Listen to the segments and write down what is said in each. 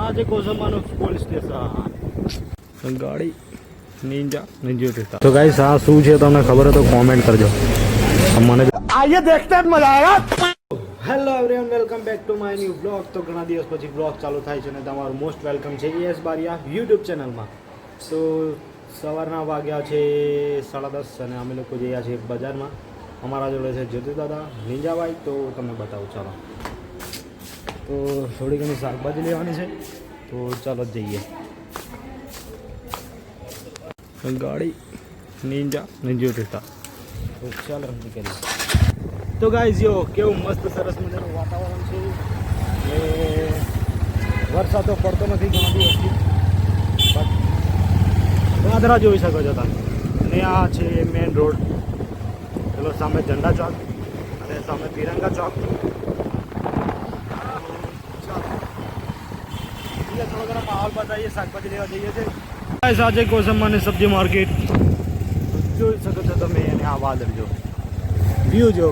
આજે કોસંબાનું police station ગાડી નિંજા તો ગાઈસ આ શું છે તમને ખબર હોય તો કોમેન્ટ કરજો મને આઈએ દેખતે જ મજા આવેગા. Hello everyone, welcome back to my new blog. તો ઘણા દિવસ પછી બ્લોગ ચાલુ થાય છે અને તમારું મોસ્ટ વેલકમ છે એસ બારિયા યુટ્યુબ ચેનલમાં. તો સવારના વાગ્યા છે 10:30 અને અમે લોકો જઈએ છીએ બજારમાં. અમારા જોડે છે જ્યોતિ દાદા, નિંજાભાઈ. તો તમને બતાવું ચાલો. તો થોડી ઘણી શાકભાજી લેવાની છે તો ચાલો જઈએ. ગાડી નિંજા તો ચાલો નીકળીએ. તો ગાઈઝ જો કેવું મસ્ત સરસ મજાનું વાતાવરણ છે. એ વરસાદ તો પડતો નથી ઘણા દિવસથી, બટ વાદળા જોઈ શકો છો તમે. અને આ છે મેન રોડ. પેલો સામે ઝંડા ચોક અને સામે તિરંગા ચોક. થોડો ઘણો માહોલ બતાવીએ, શાકભાજી લેવા જઈએ છીએ. આજે કોસંબાની સબ્જી માર્કેટ જોઈ શકો છો તમે. અને આ વાદળ જો વ્યૂ જો.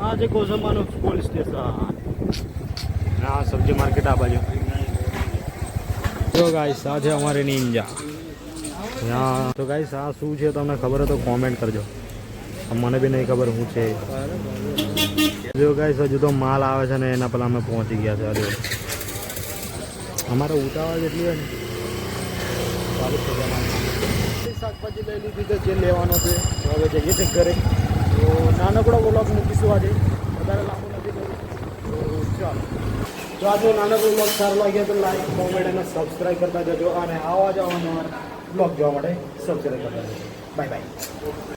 આજે કોસંબાનું પોલીસ સ્ટેશન. આ સબ્જી માર્કેટ આ બાજુ જો ગાઈસ. આ છે અમારે નિંજા. તો ગાઈસ આ શું છે તમને ખબર હોય તો કોમેન્ટ કરજો. મને બી નહીં ખબર શું છે. જો ગાઈસ હજુ તો માલ આવે છે ને એના પહેલાં અમે પહોંચી ગયા છે. અરે અમારે ઉતાવળ જેટલી હોય ને 40 શાકભાજી લઈ લીધી તો જે લેવાનો છે તો હવે જઈએ છીએ ઘરે. તો નાનકડો વ્લોગ મૂકીશું આજે, વધારે લાંબો નથી કર્યું. તો ચાલો. તો આજે નાનકડો વ્લોગ સારો લાગ્યો તો લાઈક, કોમેન્ટ અને સબસ્ક્રાઈબ કરતા જજો. અને આવા જ અવારનવાર વ્લોગ જોવા માટે સબસ્ક્રાઈબ કરતા જજો. Bye bye.